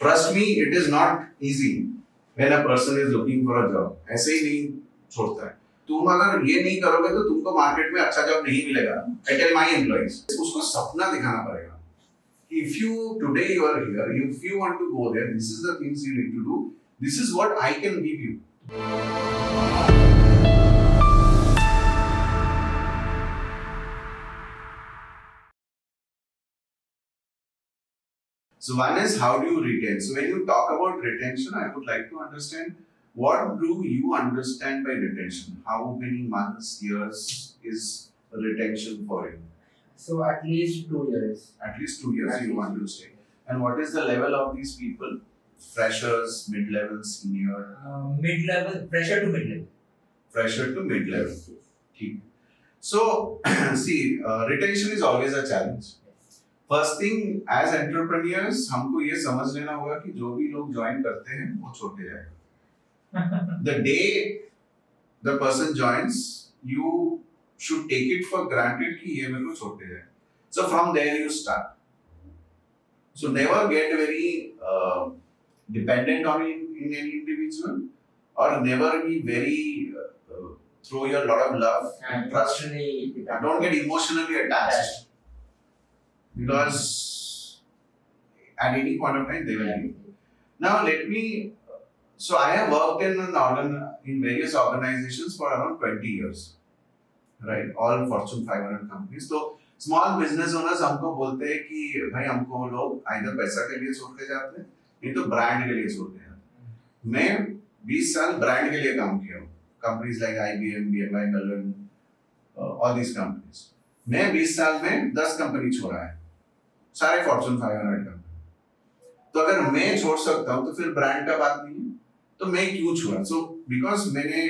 Trust me, it is not easy when a person is looking for a job. ऐसे ही नहीं छोड़ता है. तुम अगर ये नहीं करोगे तो तुमको मार्केट में अच्छा जॉब नहीं मिलेगा. I tell my employees, उसको सपना दिखाना पड़ेगा. If you today you are here, if you want to go there, this is the things you need to do. This is what I can give you. So one is how do you retain? So when you talk about retention, I would like to understand what do you understand by retention? How many months, years is retention for you? So at least 2 years. At least 2 years At you least. want to stay. And what is the level of these people? Freshers, mid-level, senior? Mid-level, pressure to mid-level. Fresher to mid-level. ठीक. So see, retention is always a challenge. First thing as entrepreneurs हमको ये समझ लेना होगा कि जो भी लोग ज्वाइन करते हैं वो छोड़ते जाएगा. The day the person joins you should take it for granted कि ये मेरे को छोड़ते जाए. So from there you start. So never get very dependent on in any individual और never be very throw your lot of love and trust. Don't get emotionally attached. Because at any point of time they will leave. Now let me. So I have worked in various organizations for around 20 years, right? All Fortune 500 companies. So small business owners हमको बोलते हैं कि भाई हमको लोग either पैसा के लिए छोड़ते जाते हैं, नहीं तो ब्रांड के लिए छोड़ते हैं. मैं 20 साल ब्रांड के लिए काम किया हूँ. Companies like IBM, BMI, Mellon, all these companies. मैं 20 साल में 10 कंपनी छोड़ा है. सारे फॉर्च्यून 500 कंपनी. तो अगर मैं छोड़ सकता हूं तो फिर ब्रांड का बात नहीं है. तो मैं क्यों छोड़ा? सो बिकॉज मैंने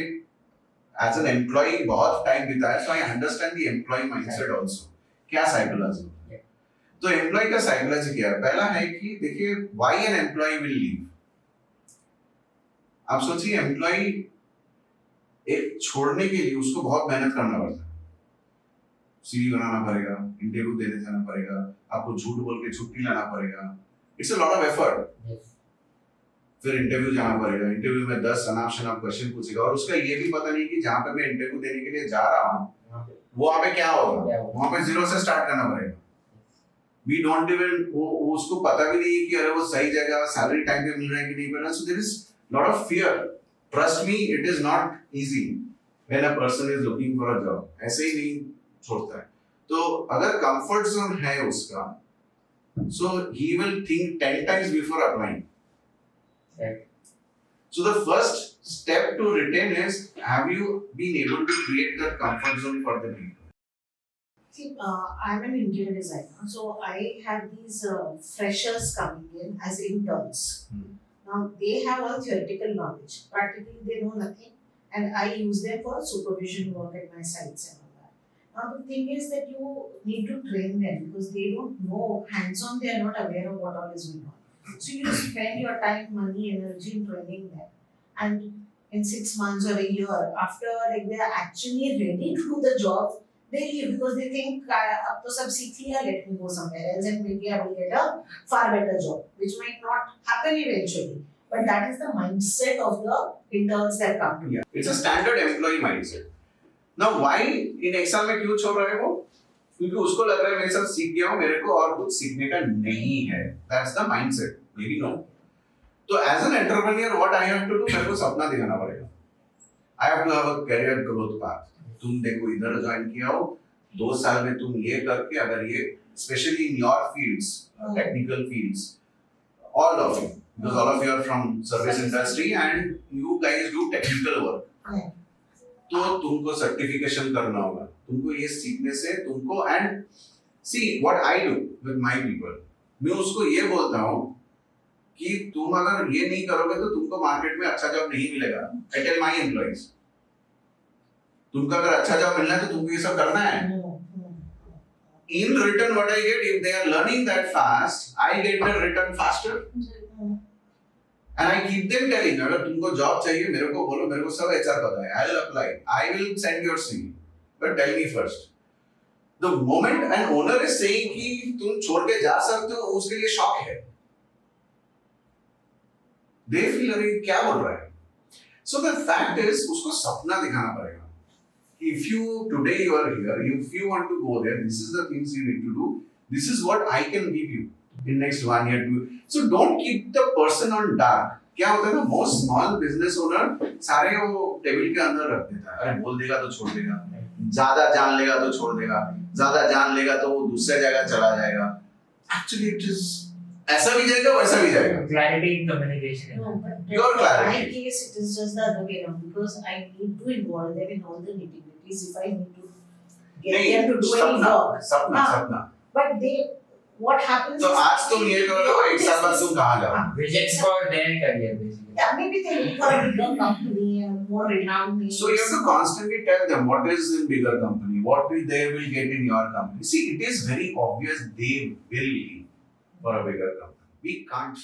एज एन एम्प्लॉय बहुत टाइम बिताया. So I understand the employee mindset also. क्या साइकोलॉजी होता है. तो एम्प्लॉय का साइकोलॉजी क्या है? पहला है कि देखिए why an employee will leave. आप सोचिए एम्प्लॉय एक छोड़ने के लिए उसको बहुत मेहनत करना पड़ता है. सीवी बनाना पड़ेगा, इंटरव्यू देने जाना पड़ेगा, आपको झूठ बोल के छुट्टी लाना पड़ेगा. It's a lot of effort. फिर इंटरव्यू जाना पड़ेगा. इंटरव्यू में 10 अनाप शनाप क्वेश्चन पूछेगा और उसका ये भी पता नहीं कि जहाँ पे मैं इंटरव्यू देने के लिए जा रहा हूँ वहाँ पे क्या होगा. वहाँ पे जीरो से स्टार्ट करना पड़ेगा. वी डोंट इवन उसको पता भी नहीं कि अरे वो सही जगह सैलरी टाइम पे मिल रहा है कि नहीं मिल रहा. So there is lot of fear. Trust me, it is not easy when a person is looking for a job. ऐसे ही नहीं छोड़ता है. तो अगर कंफर्ट जोन है उसका, so he will think 10 times before applying. Right. So the first step to retain is, have you been able to create that comfort zone for the people? See, I'm an interior designer, so I have these freshers coming in as interns. Now they have all theoretical knowledge. Practically, they know nothing, and I use them for supervision work at my sites and all that. Now the thing is that you need to train them because they don't know hands-on. They are not aware of what all is going on. So you spend your time, money, energy in training them, and in 6 months or a year, after like they are actually ready to do the job, they leave because they think अब तो सब सीख लिया, let me go somewhere else and maybe I will get a far better job, which might not happen eventually. But that is the mindset of the interns that come to. Yeah, it's a standard employee mindset. Now why in Excel में क्यों छोड़ रहे हो? क्योंकि उसको लग रहा है मैं सब सीख गया हूँ, मेरे को और कुछ सीखने का नहीं है. That's the mindset. Maybe no. तो as an entrepreneur, what I have to do? मेरे को सपना दिखाना पड़ेगा. I have to have a career growth path. तुम देखो इधर ज्वाइन किया हो, 2 साल में तुम ये करके अगर ये especially in your fields, technical fields, all of you, because all of you are from service industry and you guys do technical work. तो तुमको सर्टिफिकेशन करना होगा. तुमको ये सीखने से तुमको and see what I do with my people. मैं उसको ये बोलता हूँ कि तुम अगर ये नहीं करोगे तो तुमको मार्केट में अच्छा जॉब नहीं मिलेगा. आई टेल माय एम्प्लॉइज, तुमको अगर अच्छा जॉब मिलना है तो तुमको ये सब करना है. In return, what I get, if they are learning that fast, I get the return faster. And I keep them telling, अगर तुमको जॉब चाहिए मेरे को बोलो, मेरे को सब HR पता है. I'll apply. I will send your CV. But tell me first. The moment an owner is saying कि तुम छोड़ के जा सकते हो, उसके लिए शॉक है. they feel अरे क्या बोल रहा है. So the fact is उसको सपना दिखाना पड़ेगा. If you today you are here, if you want to go there, this is the things you need to do. This is what I can give you in next 1 year. So don't keep the person on dark. क्या होता है ना, most small business owner सारे वो table के अंदर रख देता है. अरे बोल देगा तो छोड़ देगा, ज्यादा जान लेगा तो छोड़ देगा, ज्यादा जान लेगा तो वो दूसरे जगह चला जाएगा. Actually it is ऐसा भी जाएगा वैसा भी जाएगा. Clarity in communication. No, but Your in clarity. my case, it is just the other way around because I need to involve them in all the nitty-gritties if I need to get नहीं, them to do any सपना work. सपना हाँ. सपना. But they, what happens तो is आज तुम ये करो, एक साल बाद तुम कहाँ जाओ? Visions for their career basically. Yeah, maybe they look for a bigger company and more renowned names. So you have to constantly tell them what is in bigger company, what will they will get in your company. See, it is very obvious they will leave for a bigger company. We can't